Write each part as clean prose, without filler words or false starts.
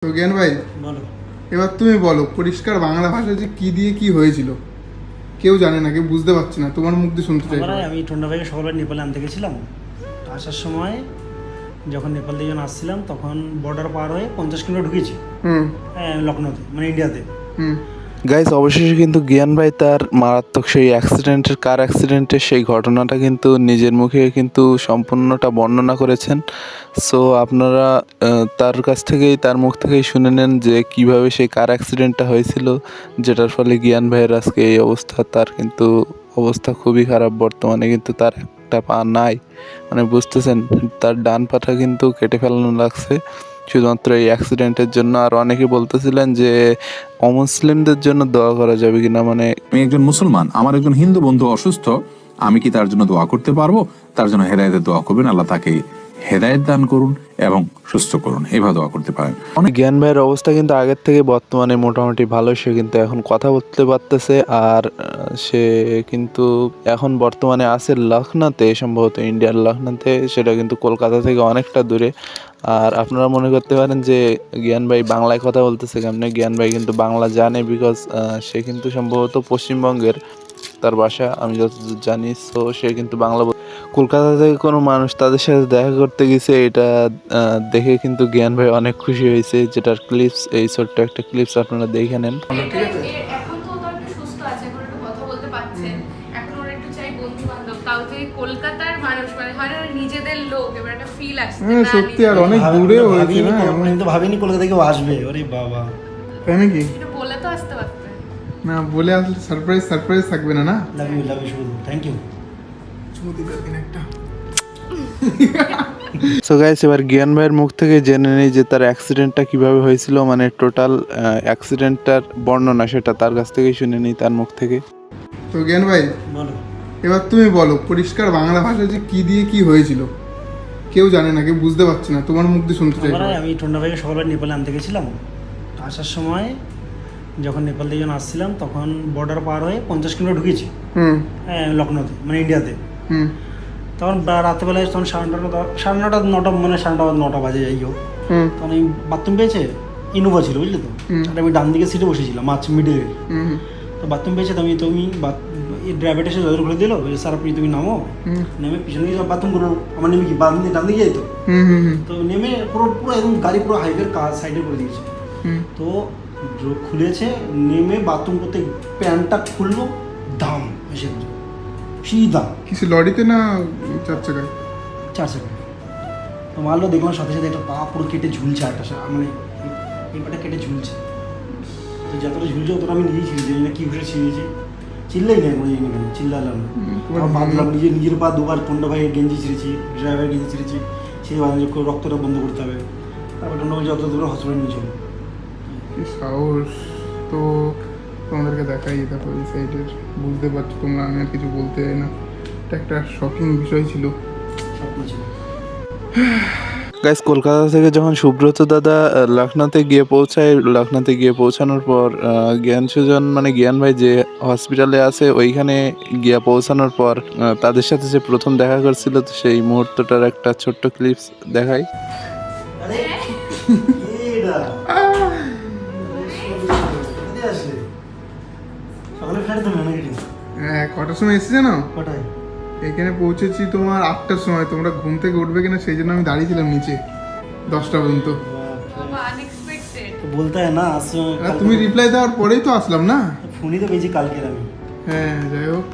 তো জ্ঞান ভাই, বলো। এবার তুমি বলো পরিষ্কার বাংলা ভাষায় যে কি দিয়ে কি হয়েছিল। কেউ জানে না, কেউ বুঝতে পারছে না, তোমার মুখ দিয়ে শুনতে চাই সবাই। আমি টন্ডা ভাইকে সকালবেলা নেপালে আনতে গেছিলাম। আসার সময় যখন নেপাল থেকে যখন আসছিলাম তখন বর্ডার পার হয়ে 50 কিলোমিটার ঢুকেছি। হ্যাঁ, লখনৌতে, মানে ইন্ডিয়াতে। গাইস, অবশেষে কিন্তু জ্ঞান ভাই তার মারাত্মক সেই কার অ্যাক্সিডেন্টের সেই ঘটনাটা কিন্তু নিজের মুখে কিন্তু সম্পূর্ণটা বর্ণনা করেছেন। সো আপনারা তার কাছ থেকেই, তার মুখ থেকেই শুনে নেন যে কিভাবে সেই কার অ্যাক্সিডেন্টটা হয়েছিল, যেটার ফলে জ্ঞান ভাইয়ের আজকে এই অবস্থা। তার কিন্তু অবস্থা খুবই খারাপ, বর্তমানে কিন্তু তার একটা পা নাই, মানে বুঝতেছেন, তার ডান পাটা কিন্তু কেটে ফেলানো লাগছে শুধুমাত্র এই অ্যাক্সিডেন্টের জন্য। আর অনেকে বলতেছিলেন যে অমুসলিমদের জন্য দোয়া করা যাবে কিনা, মানে আমি একজন মুসলমান, আমার একজন হিন্দু বন্ধু অসুস্থ, আমি কি তার জন্য দোয়া করতে পারবো? তার জন্য হেদায়েতের দোয়া করবেন, আল্লাহ তাকে হেদায়েত দান করুন এবং সুস্থ করুন, এইভাবে দোয়া করতে পারেন। জ্ঞান ভাইয়ের অবস্থা কিন্তু আগের থেকে বর্তমানে মোটামুটি ভালো। সে কিন্তু এখন কথা বলতে পারতেছে। আর সে কিন্তু এখন বর্তমানে আছে লখনৌতে, সম্ভবত ইন্ডিয়ার লখনৌতে, সেটা কিন্তু কলকাতা থেকে অনেকটা দূরে। আর আপনারা মনে করতে পারেন যে জ্ঞান ভাই বাংলায় কথা বলতেছে কেমনে। জ্ঞান ভাই কিন্তু বাংলা জানে, বিকজ সে কিন্তু সম্ভবত পশ্চিমবঙ্গের তার বাসা, আমি যতদূর জানি। সো সে কিন্তু বাংলা কলকাতা থেকে কোনো মানুষ তাদের সাথে দেখা করতে গেছে, এটা দেখে কিন্তু জ্ঞান ভাই অনেক খুশি হয়েছে, যেটার ক্লিপস, এই ছোট্ট একটা ক্লিপস আপনারা দেখে নেন। এখন তো ওরা একটু সুস্থ আছে, এখন একটু কথা বলতে পারছে, এখন ওরা একটু চাই বন্ধু বান্ধব, তাও তো এই কলকাতার মানুষ, মানে হয় না নিজেদের লোক, এবার একটা ফিল আসছে না সত্যি আর অনেক দূরে হয়েছে না, আমি তো ভাবিনি কলকাতা থেকে আসবে। ওরে বাবা, তাই নাকি? একটু বলে তো আসতে পারতে। না বলে আসলে সারপ্রাইজ থাকবে না। না লাভ ইউ শুধু, থ্যাংক ইউ। চুমুতি দেবেন একটা। সো গাইস, এবার জ্ঞান ভাইয়ের মুখ থেকে জেনে নিই যে তার অ্যাক্সিডেন্টটা কিভাবে হয়েছিল, মানে টোটাল অ্যাক্সিডেন্টটার বর্ণনা সেটা তার কাছ থেকেই শুনে নিই, তার মুখ থেকে। তো জ্ঞান ভাই, বলো। এবার তুমি বলো পরিষ্কার বাংলা ভাষায় যে কি দিয়ে কি হয়েছিল। কেউ জানে না, কেউ বুঝতে পারছে না, তোমার মুখ দিয়ে শুনতে চাই সবাই। আমি টন্ডা ভাইকে সকালবেলা নেপালে আনতে গেছিলাম। আসার সময় যখন নেপাল থেকে যখন আসছিলাম তখন বর্ডার পার হয়ে 50 কিলোমিটার ঢুকেছি। হ্যাঁ, লখনৌতে, মানে ইন্ডিয়াতে। তখন রাত্রেবেলায় তখন সাড়ে নটা মানে সাড়ে নটা বাজে, যাই হোক। তখন আমি বাথরুম পেয়েছে, ইনোভা ছিল, বুঝলি তো। আর আমি ডান দিকে সিটে বসেছিলাম, মাছ মিডিলে। তো বাথরুম পেয়েছে, তো তুমি এই ড্রাইভারটা এসে দরজা খুলে দিল, স্যার আপনি তুমি নামো। নেমে পিছনে গিয়ে বাথরুম করবো, আমার নেমে কি ডান দিকে যাই তো নেমে পুরো পুরো একদম গাড়ি পুরো হাইওয়ের সাইডে করে দিয়েছে। তো খুলেছে, নেমে বাথরুম করতে প্যান্টটা খুললো, দাম এসে সিধা কিছু লরিতে না 4 চাকায়? 4 সেকেন্ড তো মারলো, দেখলাম সাথে সাথে একটা পা পুরো কেটে ঝুলছে, একটা মানে এই পাটা কেটে ঝুলছে। তো যতটা ঝুলছে ততটা আমি নিজেই ছিঁড়েছি, জানি না কী ঘুষে ছিঁড়েছি, চিল্লাই নেই কোনো জানি কেন, চিল্লালাম না। বাঁধলাম নিজের পা দুবার, টন্ডা ভাই গেঞ্জি ছিঁড়েছি, ড্রাইভার গেঞ্জি ছিঁড়েছি, ছিঁড়ে বাঁধা রক্তটা বন্ধ করতে হবে। তারপর টন্ডা ভাই যত দূরে হসপিটাল নিয়ে চলো। কি সাহস! তো তোমাদেরকে দেখাই, দেখো এই সাইডের, বুঝতে পারছো তোমরা, আমি আর কিছু বলতে চাই না। এটা একটা শকিং বিষয় ছিল। স্বপ্ন ছিল। গাইস, কলকাতা থেকে যখন সুব্রত দাদা লখনৌতে গিয়ে পৌঁছায়, লখনৌতে গিয়ে পৌঁছানোর পর জ্ঞান সুজন, মানে জ্ঞান ভাই যে হসপিটালে আছে, ওইখানে গিয়ে পৌঁছানোর পর তাদের সাথে যে প্রথম দেখা করছিল, তো সেই মুহূর্তটার একটা ছোট্ট ক্লিপস দেখাই। সকালে ফ্লাইট তো ম্যানেজিং। হ্যাঁ, কটার সময় এসেছে জানো? কটায়? এখানে পৌঁছেছি তোমার 8টার সময়। তোমরা ঘুম থেকে উঠবে কিনা সেই জন্য আমি দাঁড়িয়েছিলাম নিচে 10টা পর্যন্ত। বাবা, আনএক্সপেক্টেড। তো বলতে হয় না আসছো, আর তুমি রিপ্লাই দেওয়ার পরেই তো আসলাম না। ফোনই তো পেয়েছি কালকের আমি। হ্যাঁ, যাই হোক,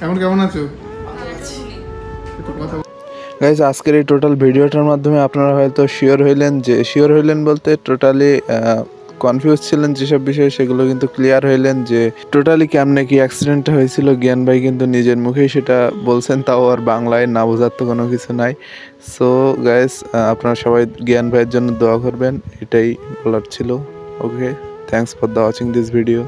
এখন কেমন আছো? একটু কথা গাইজ, আজকের এই টোটাল ভিডিওটার মাধ্যমে আপনারা হয়তো শিওর হইলেন বলতে টোটালি কনফিউজ ছিলেন যেসব বিষয়ে, সেগুলো কিন্তু ক্লিয়ার হইলেন যে টোটালি কেমনে কি অ্যাক্সিডেন্টটা হয়েছিল। জ্ঞান ভাই কিন্তু নিজের মুখেই সেটা বলছেন, তাও আর বাংলায়, না বোঝার তো কোনো কিছু নাই। সো গাইজ, আপনারা সবাই জ্ঞান ভাইয়ের জন্য দোয়া করবেন, এটাই বলার ছিল। Okay, thanks for the watching this video.